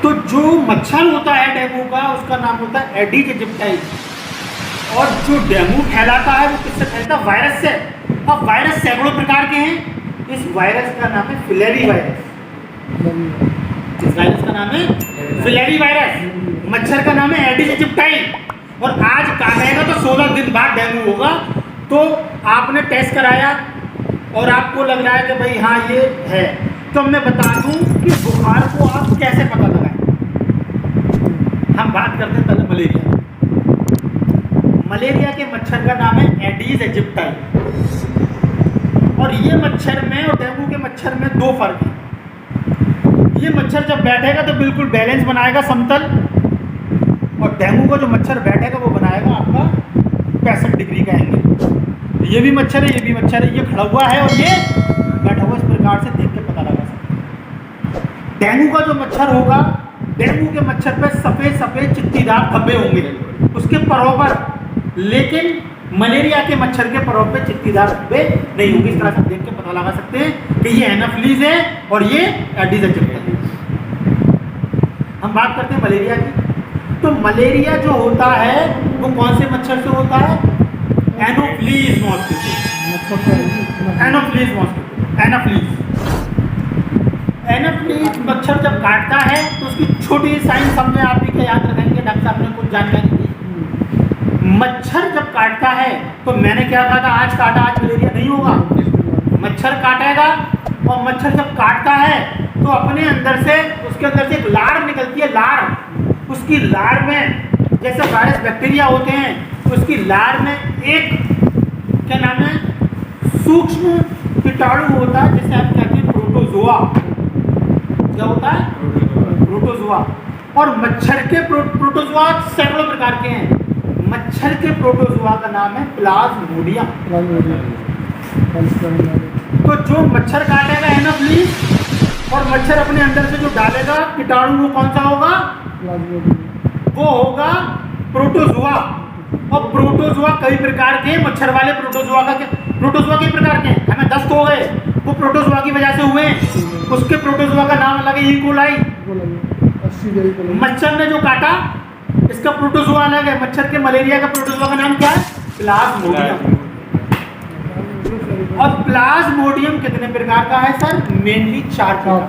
तो जो मच्छर होता है डेंगू का, उसका नाम होता है एडिज इजिप्टाइस। और जो डेंगू फैलाता है वो किससे फैलता है? वायरस से। अब वायरस सैकड़ों प्रकार के हैं। इस वायरस का नाम है फिलेरी वायरस। इस वायरस का नाम है फिलेरी वायरस। मच्छर का नाम है एडिज इजिप्टाइस। और आज काटेगा तो 16 दिन बाद डेंगू होगा। तो आपने टेस्ट कराया और आपको लग रहा है कि भाई हाँ ये है, तो मैं बता दूं कि बुखार को आप कैसे पता लगाएं। हम बात करते हैं पहले मलेरिया। मलेरिया के मच्छर का नाम है एडिज इजिप्टाइस। और ये मच्छर में और डेंगू के मच्छर में दो फर्क है। ये मच्छर जब बैठेगा तो बिल्कुल बैलेंस बनाएगा, समतल। और डेंगू का जो मच्छर बैठेगा वो बनाएगा आपका 65 डिग्री का एंगल। ये भी मच्छर है, ये भी मच्छर है। ये खड़ा हुआ है और ये बैठा हुआ। इस प्रकार से देख के पता लगा सकते हैं। डेंगू का जो मच्छर होगा, डेंगू के मच्छर पे सफ़ेद सफ़ेद चित्तीदार धब्बे होंगे उसके परों पर, लेकिन मलेरिया के मच्छर के परों पे चित्तीदार धब्बे नहीं होंगे। इस तरह से देख के पता लगा सकते हैं कि ये एनाफिलीज है और ये एडिज इजिप्टाइस है। हम बात करते हैं मलेरिया की। तो मलेरिया जो होता है वो कौन से मच्छर से होता है? Anopheles mosquito. Anopheles mosquito, Anopheles. Anopheles मच्छर जब काटता है तो उसकी छोटी साइन समझे आप भी क्या याद रखेंगे, डॉक्टर साहब ने कुछ जानकारी दी। मच्छर जब काटता है तो मैंने क्या कहा था, आज काटा आज मलेरिया नहीं होगा। मच्छर काटेगा और मच्छर जब काटता है तो अपने अंदर से, उसके अंदर से एक लार निकलती है, लार। उसकी लार में जैसे वायरस बैक्टीरिया होते हैं, उसकी लार में एक क्या नाम है, सूक्ष्म कीटाणु होता है जिसे हम कहते हैं प्रोटोजोआ। क्या होता है? प्रोटोजोआ। और मच्छर के प्रोटोजोआ सैकड़ों प्रकार के हैं। मच्छर के प्रोटोजोआ का नाम है प्लाज्मोडियम। तो जो मच्छर काटेगा एनाफ्लीज, और मच्छर अपने अंदर से जो डालेगा कीटाणु वो कौन सा होगा? वो होगा प्रोटोजोआ। और प्रोटोजोआ कई प्रकार के, मच्छर वाले प्रोटोजोआ कई प्रकार के हैं। हमें 10 हो गए, वो प्रोटोजोआ की वजह से हुए। उसके प्रोटोजोआ का नाम अलग है, ई कोलाई। मच्छर ने जो काटा इसका प्रोटोजोआ अलग है। मच्छर के मलेरिया का प्रोटोजोआ का नाम क्या है? प्लाज्मोडियम। और प्लाज्मोडियम कितने प्रकार का है सर? मेनली 4 प्रकार।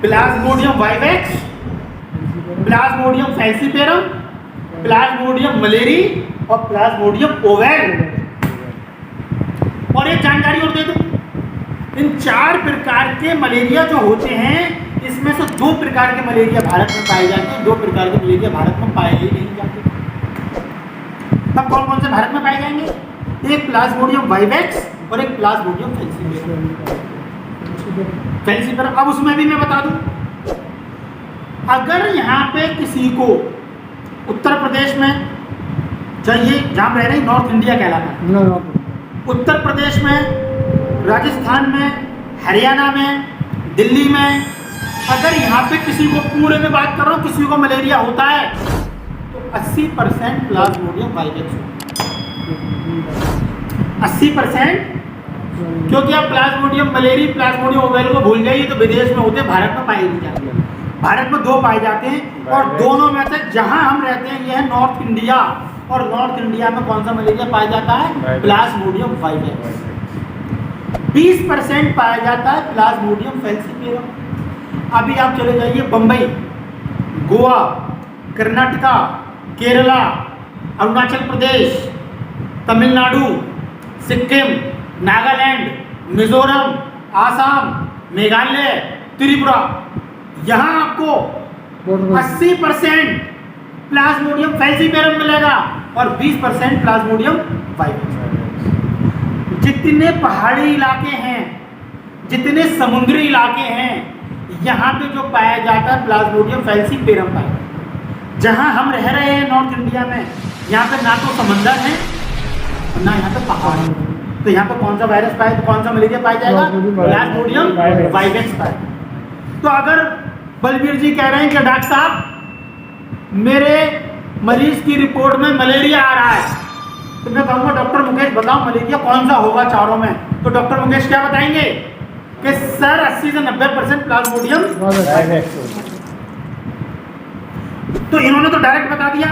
Plasmodium vivax, Plasmodium falciparum, Plasmodium malariae और प्लाज्मोडियम ओवेल। और एक जानकारी और दे दूं, इन 4 प्रकार के मलेरिया जो होते हैं, इसमें से 2 प्रकार के मलेरिया भारत में पाए जाते हैं, 2 प्रकार के मलेरिया भारत में पाए ही नहीं जाते। तब कौन कौन से भारत में पाए जाएंगे? एक प्लाज्मोडियम वाइवेक्स और एक प्लाज्मोडियम फैल्सीपेरम। अब उसमें भी मैं बता दूं, अगर यहाँ पे किसी को उत्तर प्रदेश में चाहिए, जहाँ रह रहे हैं नॉर्थ इंडिया कहलाता है, उत्तर प्रदेश में, राजस्थान में, हरियाणा में, दिल्ली में, अगर यहाँ पे किसी को, पूरे में बात कर रहा हूँ, किसी को मलेरिया होता है तो 80% प्लाज्मोडियम वाइवेक्स होता है। 80%, क्योंकि आप प्लाज्मोडियम मलेरी, प्लाज्मोडियम ओवेल को भूल जाइए तो विदेश में होते हैं, भारत में पाए नहीं जाते। भारत में 2 पाए जाते हैं, और दोनों में से जहाँ हम रहते हैं यह है नॉर्थ इंडिया। और नॉर्थ इंडिया में कौन सा मलेरिया पाया जाता है? Plasmodium vivax. 20% पाया जाता है प्लाज्मोडियम फैल्सीपेरम। अभी आप चले जाइए बम्बई, गोवा, कर्नाटका, केरला, अरुणाचल प्रदेश, तमिलनाडु, सिक्किम, नागालैंड, मिजोरम, आसाम, मेघालय, त्रिपुरा, यहाँ आपको 80% प्लाज्मोडियम फैल्सीपेरम मिलेगा और 20% प्लाज्मोडियम वाइवेक्स। जितने पहाड़ी इलाके हैं, जितने समुद्री इलाके हैं, यहाँ पे जो पाया जाता है प्लाज्मोडियम फैल्सीपेरम पाया। जहाँ हम रह रहे हैं नॉर्थ इंडिया में, यहाँ पे ना तो समंदर है ना यहाँ पे पहाड़ है, तो यहाँ पे कौन सा वायरस पाए, कौन सा मलेरिया पाया जाएगा? प्लाज्मोडियम वाइवेक्स पाएगा। तो अगर बलबीर जी कह रहे हैं कि डॉक्टर साहब मेरे मरीज की रिपोर्ट में मलेरिया आ रहा है, तो मैं कहूँगा डॉक्टर मुकेश बताओ मलेरिया कौन सा होगा चारों में? तो डॉक्टर मुकेश क्या बताएंगे? कि सर 80 से 90% प्लाज्मोडियम। तो इन्होंने तो डायरेक्ट बता दिया।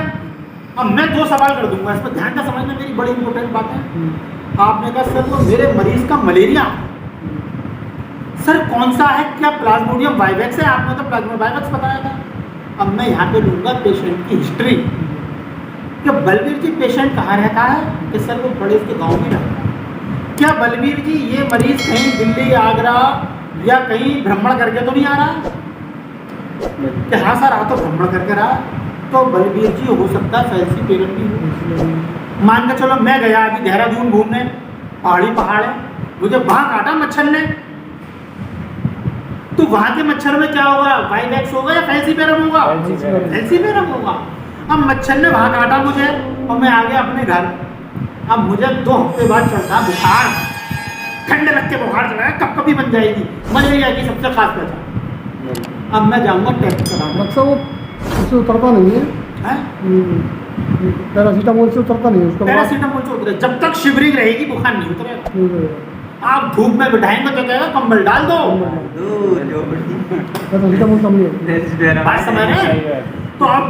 अब मैं 2 सवाल कर दूंगा, इस पर ध्यान का समझना, मेरी बड़ी इंपॉर्टेंट बात है। आपने कहा सर वो मेरे मरीज का मलेरिया, सर कौन सा है, क्या प्लाज्मोडियम वाइवेक्स है? आपने तो प्लाज्मोडियम वाइवेक्स बताया था। अब मैं यहाँ पे लूँगा पेशेंट की हिस्ट्री, कि बलबीर जी पेशेंट कहाँ रहता है, कि सर वो बड़े उसके गाँव में रहता है। क्या बलबीर जी ये मरीज कहीं दिल्ली, आगरा या कहीं भ्रमण करके तो नहीं आ रहा? कि हाँ सर आ तो भ्रमण करके रहा। तो बलबीर जी हो सकता है फैंसी पेरेंट भी हो। मान के चलो मैं गया अभी देहरादून घूमने, पहाड़ है, मुझे वहाँ काटा मच्छर ने, तो वहाँ के मच्छर में क्या होगा, वाइवेक्स होगा या फैंसी पेरम होगा? फैंसी पेरम होगा। अब मच्छर ने वहाँ काटा मुझे और मैं आ गया अपने घर। अब मुझे 2 हफ्ते बाद चलता बुखार, ठंडे लग के बुखार चला है, कब कभी बन जाएगी, मलेरिया की सबसे खास पहचान। अब मैं जाऊँगा टेस्ट कराऊंगा। अच्छा वो उससे उतरता नहीं है, पैरासीटामोल से उतरता नहीं है उसका? पैरासीटामोल से उतरे, जब तक शिवरिंग रहेगी बुखार नहीं उतरेगा। आप धूप में बिठाएंगे तो कहेगा कंबल डाल दो, पैरासीटामोल कम नहीं बात समझ रहे हैं? तो अब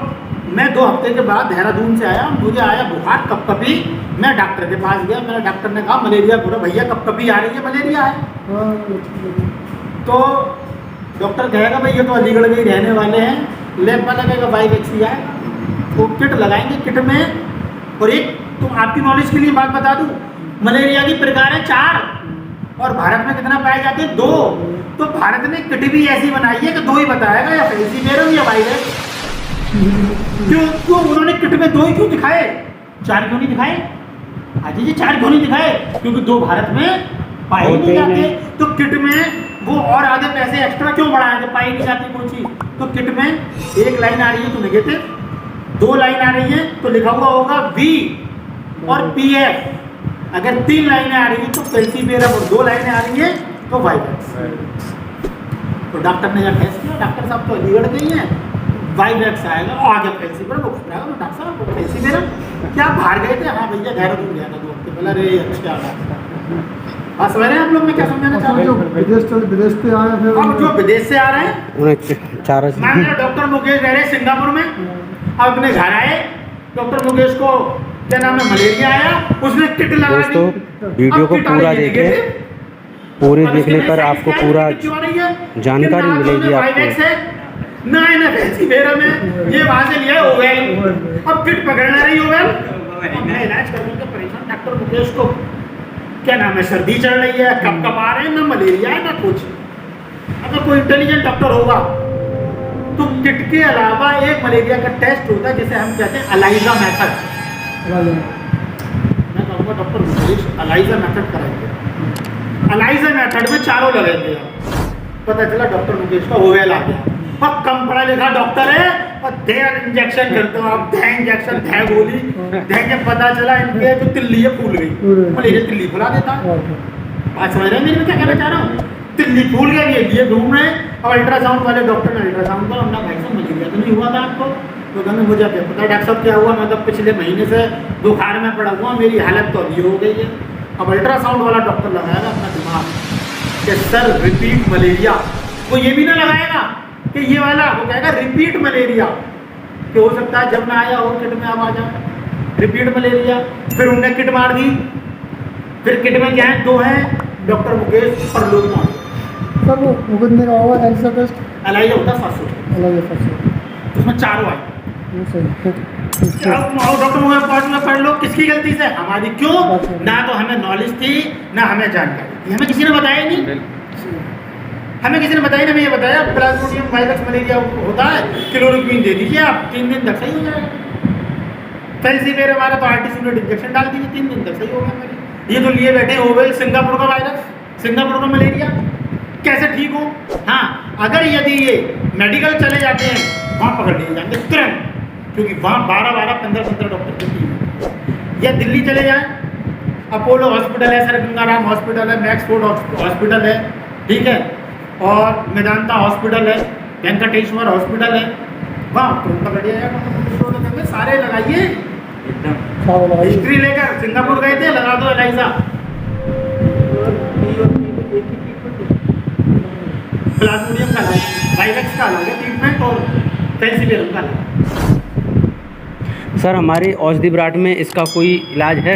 मैं 2 हफ्ते के बाद देहरादून से आया, मुझे आया बुखार कपकपी। मैं डॉक्टर के पास गया, मेरे डॉक्टर ने कहा मलेरिया पूरा भैया कपकपी आ रही है, मलेरिया है। तो डॉक्टर कहेगा भाई ये तो अलीगढ़ में ही रहने वाले हैं, लैब वाला कहेगा वाइवेक्स है। तो किट लगाएंगे, किट में और एक तो आपकी नॉलेज के लिए बात बता दूं, मलेरिया की प्रकार है 4 और भारत में कितना पाए जाते हैं 2। तो भारत ने किट भी ऐसी बनाई है कि 2 ही बताएगा, या फैंसीपेरम या वाइवेक्स। क्यों उन्होंने किट में 2 ही क्यों दिखाए, 4 क्यों नहीं दिखाए? अजय जी 4 क्यों नहीं दिखाए? क्योंकि 2 भारत में पाए नहीं जाते। तो किट में वो और आधे पैसे एक्स्ट्रा क्यों बढ़ाए थे, पाई नहीं जाती कोई चीज। तो किट में 1 लाइन आ रही है तो नेगेटिव, 2 लाइन आ रही है तो लिखा हुआ होगा V और PF। अगर 3 लाइनें आ रही है तो फैंसीपेरम और 2 लाइनें आ रही है तो वाइवेक्स। तो डॉक्टर ने जब टेस्ट किया, डॉक्टर साहब तो अलीगढ़ गई हैं, वाइवेक्स आएगा और आगे फैंसीपेरम, वो खड़ा है डॉक्टर साहब फैंसीपेरम क्या बाहर गए थे? हाँ भैया देहरादून गया था 2 हफ्ते पहले। अरे अच्छा समझ रहे हैं आप लोग मैं क्या समझाना चाह रहा हूँ? विदेश से आए फिर, अब जो विदेश से आ रहे हैं, मान लो डॉक्टर मुकेश रह रहे सिंगापुर में, अब अपने घर आए, डॉक्टर मुकेश को क्या नाम है मलेरिया आया, उसने किट लगा दी। दोस्तों वीडियो को पूरा देखें, पूरे देखने पर आपको पूरा जानकारी मिलेगी आपको। ना फैंसीपेरम है, ये वहां से लिया ओवेल, अब किट पकड़ना रही ओवेल। मैं इलाज करने के परेशान, डॉक्टर मुकेश को क्या नाम है सर्दी चढ़ रही है, कब आ रहे हैं, ना मलेरिया है ना कुछ। अगर कोई इंटेलिजेंट डॉक्टर होगा तो किट के अलावा एक मलेरिया का टेस्ट होता है जिसे हम कहते हैं अलाइजा मेथड। मैं कहूँगा डॉक्टर मुकेश अलाइजा मेथड कराएंगे। अलाइजा मेथड में 4 लगेंगे, पता चला डॉक्टर मुकेश का ओवेल आ गया, और कम पढ़ा लिखा डॉक्टर है और दे इंजेक्शन करते हो आप, दे इंजेक्शन दे गोली दे के पता चला इनके जो तिल्ली फूल गई, मलेरिया तिल्ली फुला देता है। बात समझ रहे हैं मेरी, क्या कहना चाह रहा हूँ? तिल्ली फूल गया, ये घूम रहे हैं। और अल्ट्रासाउंड वाले डॉक्टर ने अल्ट्रासाउंड का हमने भाई साहब मलेरिया तो नहीं हुआ था आपको? तो कहने मुझे क्या पता डॉक्टर साहब क्या हुआ, मैं तो पिछले महीने से बुखार में पड़ा हुआ, मेरी हालत तो अभी हो गई है। अब अल्ट्रासाउंड वाला डॉक्टर लगाएगा अपना दिमाग कि सर रिपीट मलेरिया, वो ये भी ना लगाएगा कि ये वाला, वो कहेगा रिपीट मलेरिया, कि हो सकता है जब मैं आया और किट में अब आ जाए रिपीट मलेरिया। फिर उनने किट मार दी, फिर किट में क्या है 2 हैं, डॉक्टर मुकेश परलोक मार। सर वो कितने का होगा एलिसा टेस्ट? अलाइजा होता 700, अलग है, उसमें 4 आए। डॉक्टर मुकेश पढ़ लो, किसकी गलती से? हमारी। क्यों? ना तो हमें नॉलेज थी ना हमें जानकारी थी, हमें किसी ने बताया नहीं, हमें किसी ने बताया नहीं। मैं ये बताया प्लाज्मोडियम वाइवेक्स मलेरिया होता है, क्लोरोक्वीन दे दीजिए आप, 3 दिन तक सही हो जाएगा। फैंसीपेरम हमारा तो आर्टिफिशियल इंजेक्शन डाल दीजिए, 3 दिन तक सही होगा मेरी। ये तो लिए बैठे ओवेल, सिंगापुर का वायरस, सिंगापुर का मलेरिया, कैसे ठीक हो? हाँ, अगर यदि ये मेडिकल चले जाते हैं वहाँ पकड़ लिए जाएंगे तुरंत, क्योंकि वहाँ 12-12, 15-15 डॉक्टर की टीम है। या दिल्ली चले जाएँ, अपोलो हॉस्पिटल है, सर गंगाराम हॉस्पिटल है, मैक्सफोर्ड हॉस्पिटल है, ठीक है, और मेदांता हॉस्पिटल है, वेंकटेश्वर हॉस्पिटल है, वहाँ तुरंत पकड़ लिया जाएगा। सारे लगाइए एकदम हिस्ट्री लेकर, सिंगापुर गए थे, लगा दो एलाइजा। प्लाज्मोडियम का अलग है, वाइवेक्स का अलग है ट्रीटमेंट, और फेल्सीपेरम का अलग है। सर हमारे औषधि विराट में इसका कोई इलाज है?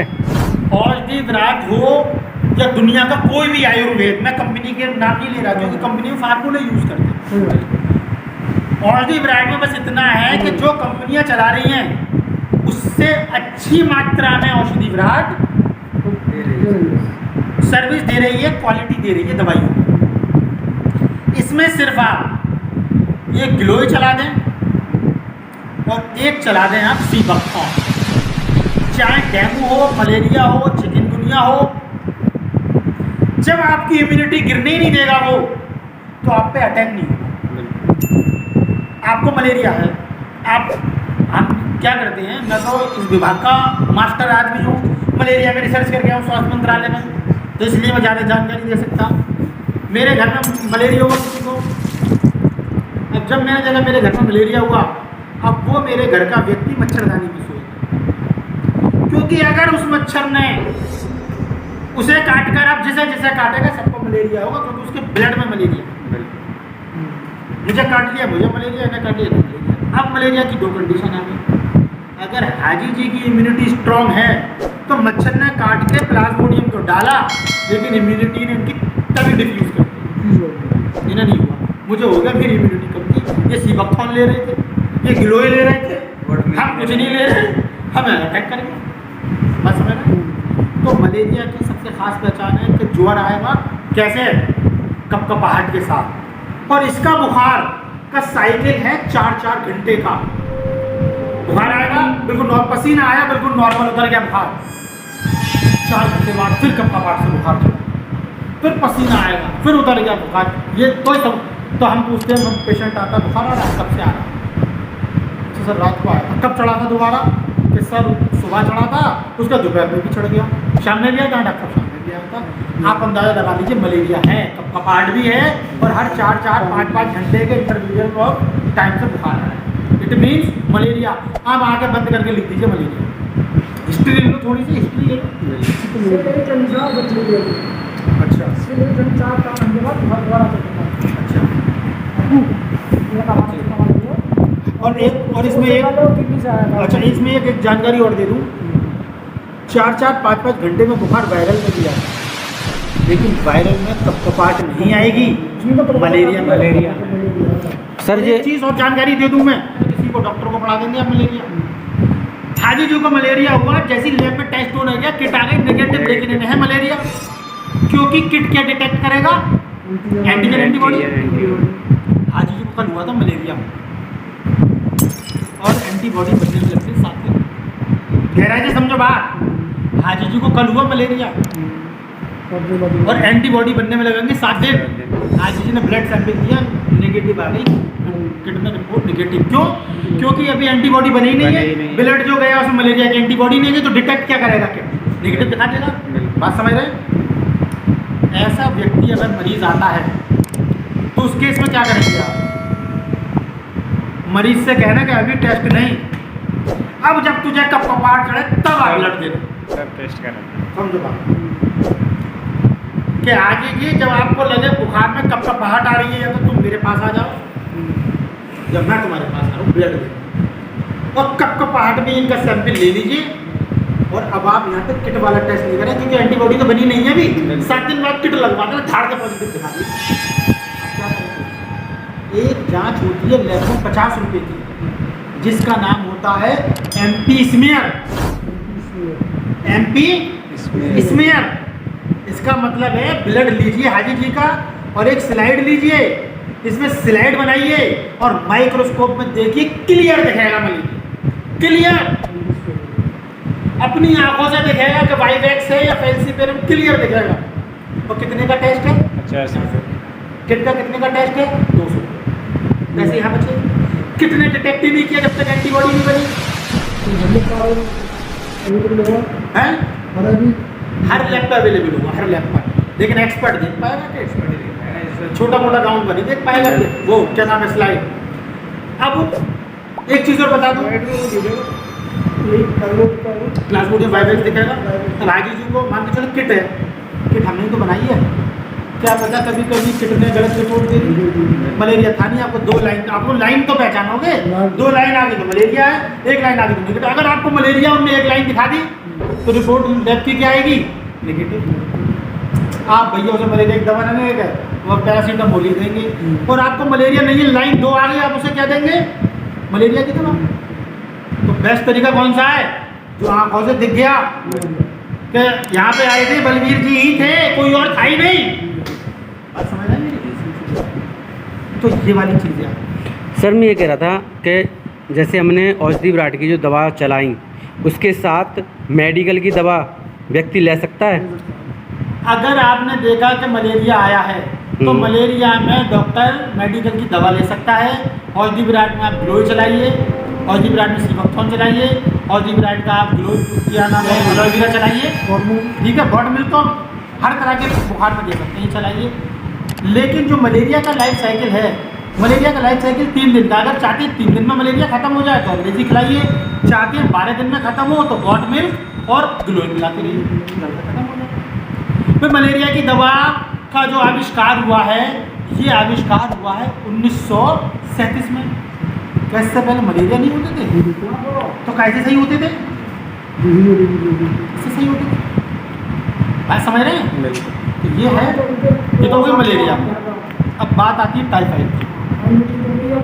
औषधि विराट हो या दुनिया का कोई भी आयुर्वेद, मैं कंपनी के नाम नहीं ले रहा क्योंकि कंपनी में फार्मूला यूज़ करते हैं। औषधि विराट में बस इतना है कि जो कंपनियां चला रही हैं उससे अच्छी मात्रा में औषधि विराट सर्विस दे रही है, क्वालिटी दे रही है दवाइयों। इसमें सिर्फ आप ये ग्लोई चला दें और एक चला दें आप सीबकथॉर्न, चाहे डेंगू हो, मलेरिया हो, चिकनगुनिया हो, जब आपकी इम्यूनिटी गिरने ही नहीं देगा वो, तो आप पे अटैक नहीं होगा। आपको मलेरिया है, हम क्या करते हैं, मैं तो इस विभाग का मास्टर आदमी हूँ, मलेरिया में रिसर्च करके आया हूँ स्वास्थ्य मंत्रालय में, तो इसलिए मैं ज़्यादा जानकारी दे सकता। मेरे घर में मलेरिया हुआ किसी को, अब जब मैंने जगह मेरे घर में मलेरिया हुआ, अब वो मेरे घर का व्यक्ति मच्छरदानी में सोए, क्योंकि अगर उस मच्छर ने उसे काट कर, अब जिसे जिसे काटेगा सबको मलेरिया होगा, क्योंकि उसके ब्लड में मलेरिया है। मुझे काट लिया, मुझे मलेरिया, ने काट लिया तो मलेरिया। अब मलेरिया की दो कंडीशन आ गई, अगर हाजी जी की इम्यूनिटी स्ट्रांग है तो मच्छर ने काट के प्लाज्मोडियम तो डाला, लेकिन इम्यूनिटी ने उनकी तभी डिफ्यूज कर दी, इन्हें नहीं हुआ, मुझे हो गया, फिर इम्यूनिटी कम थी। ये सीबकथॉर्न ले रहे थे, ये ग्लोए ले रहे थे, हम कुछ नहीं ले रहे, हमें अटैक कर गया, बस समझ रहे। तो मलेरिया की सबसे खास पहचान है कि ज्वर आएगा कैसे, कपकपाहट के साथ, और इसका बुखार का साइकिल है 4-4 घंटे का। बुखार आएगा, बिल्कुल पसीना आया, बिल्कुल नॉर्मल उतर गया बुखार, 4 घंटे बाद फिर कपकपाहट से बुखार चला, फिर पसीना आएगा, फिर उतर गया बुखार। ये तो हम पूछते हैं, हम पेशेंट आता, बुखार आ रहा है, कब से आ रहा है? तो सर रात को आया, कब चढ़ा था दोबारा? कि सर सुबह चढ़ा था, उसका दोपहर में भी चढ़ गया, शाम में भी आया, डॉक्टर शाम में भी आया था। आप अंदाज़ा लगा लीजिए, मलेरिया है, कपकपाहट भी है, और हर 4-4, 5-5 घंटे के इंटरव्यूअल और टाइम से बुखार आ रहा है। It means malaria. आप आके बंद करके लिख दीजिए मलेरिया। हिस्ट्री ले लो, थोड़ी सी हिस्ट्री ले लो। अच्छा और इसमें एक अच्छा, इसमें एक जानकारी और दे दूँ, 4-4, 5-5 घंटे में बुखार वायरल में भी आता है, लेकिन वायरल में कपकपाहट नहीं आएगी, मलेरिया। सर ये चीज़ और जानकारी दे दूँ मैं, किसी को डॉक्टर को पढ़ा देंगे आप मलेरिया। हाजी जी को मलेरिया हुआ, जैसी लैब में टेस्ट होने गया, किट आ गई नेगेटिव, लेकिन इन्हें है मलेरिया, क्योंकि किट क्या डिटेक्ट करेगा? Antigen antibody. हाजी जी को कल हुआ था मलेरिया और एंटीबॉडी बनने में लगती 7 दिन। गहराई से समझो बात, हाजी जी को कल हुआ मलेरिया और एंटीबॉडी बनने में लगेंगे 7 दिन। हाजी जी ने ब्लड सैंपल दिया, नेगेटिव आ गई, किट में रिपोर्ट नेगेटिव। क्यों? क्योंकि अभी एंटीबॉडी बनी ही नहीं है, ब्लड जो गया उसमें मलेरिया की एंटीबॉडी नहीं है, तो डिटेक्ट क्या करेगा? क्या नेगेटिव दिखा देगा। बात समझ रहे? ऐसा व्यक्ति अगर मरीज आता है तो उस केस में क्या करेंगे आप? मरीज से कहना कि अभी टेस्ट नहीं, अब जब तुझे कपकपाहट चढ़े तब आप ब्लड दे दो, तब टेस्ट करना। समझो बात कि आगे जी जब आपको लगे बुखार में कपकपाहट आ रही है, या तो तुम मेरे पास आ जाओ, जब मैं तुम्हारे पास आ रहा हूँ, ब्लड दे, और कपकपाहट में इनका सैंपल ले लीजिए। और अब आप यहाँ पे किट वाला टेस्ट नहीं करें, क्योंकि एंटीबॉडी तो बनी नहीं है अभी, 7 दिन बाद किट लगवा देना, झाड़ के पॉजिटिव दिखा दीजिए। एक जांच होती है लैब में 50 रुपये की, जिसका नाम होता है MP स्मीयर। MP स्मीयर, इसका मतलब है ब्लड लीजिए हाजी जी का और एक स्लाइड लीजिए, इसमें स्लाइड बनाइए और माइक्रोस्कोप में देखिए, क्लियर दिखेगा मलेरिया, क्लियर अपनी आंखों से दिखेगा कि वाइवेक्स है या फेल्सीपेरम, क्लियर दिखेगा। और कितने का टेस्ट है? 50 रुपये। किट का कितने का टेस्ट है? 200। वैसे यहाँ बच्चे कितने डिटेक्टिव नहीं किया जब तक एंटीबॉडी नहीं बनी है? हर लैब पर अवेलेबल होगा, हर लैब पर, लेकिन एक्सपर्ट देख पाएगा कि एक्सपर्ट छोटा मोटा गाउन पर नहीं देख पाएगा कि वो क्या नाम है स्लाइड। अब एक चीज़ और बता दूँ, प्लाज्मोडियम वाइवेक्स दिखेगा। अब हाजी जी को मान के चलो किट है, किट हमने तो बनाई है, क्या पता कभी कभी किट ने गलत रिपोर्ट दे दी, मलेरिया था नहीं, आपको 2 लाइन, आपको लाइन तो पहचानोगे, 2 लाइन आगे तो मलेरिया है, 1 लाइन आगे तो नेगेटिव। अगर आपको मलेरिया उनने 1 लाइन दिखा दी तो रिपोर्ट लैब की क्या आएगी? नेगेटिव। आप भैया उसे मलेरिया की दवा ना लेंगे, वो पैरासीटामोल ही देंगे। और आपको मलेरिया नहीं है, लाइन 2 आ गई, आप उसे क्या देंगे? मलेरिया की दवा। तो बेस्ट तरीका कौन सा है? जो आंखों से दिख गया कि यहाँ पे आए थे बलवीर जी ही थे, कोई और था ही नहीं। बात समझ रहे हैं मेरी? तो ये वाली चीज़ें हैं। सर मैं ये कह रहा था कि जैसे हमने औषधि विराट की जो दवा चलाई, उसके साथ मेडिकल की दवा व्यक्ति ले सकता है? अगर आपने देखा कि मलेरिया आया है तो मलेरिया में डॉक्टर मेडिकल की दवा ले सकता है। औषधि विराट में आप ग्लोई चलाइए, औषधि विराट में सिफोक्थोन चलाइए, औषधि विराट का आप ग्लोई क्या नाम है एलोवेरा चलाइए, ठीक है, बॉट मिल्क तो हर तरह के बुखार में दे सकते हैं, चलाइए। लेकिन जो मलेरिया का लाइफ साइकिल है, मलेरिया का लाइफ साइकिल 3 दिन का, अगर चाहते हैं 3 दिन में मलेरिया खत्म हो जाए तो अंग्रेजी खिलाइए, चाहते हैं 12 दिन में खत्म हो तो बॉट मिल्क और ग्लोई मिलाते रहिए, खत्म हो जाए। फिर मलेरिया की दवा का जो आविष्कार हुआ है, ये आविष्कार हुआ है 1937 में। कैसे पहले मलेरिया नहीं होते थे तो कैसे सही होते थे? कैसे सही होते थे? बात समझ रहे हैं? तो ये है, ये तो हो गई मलेरिया। अब बात आती है टाइफाइड की।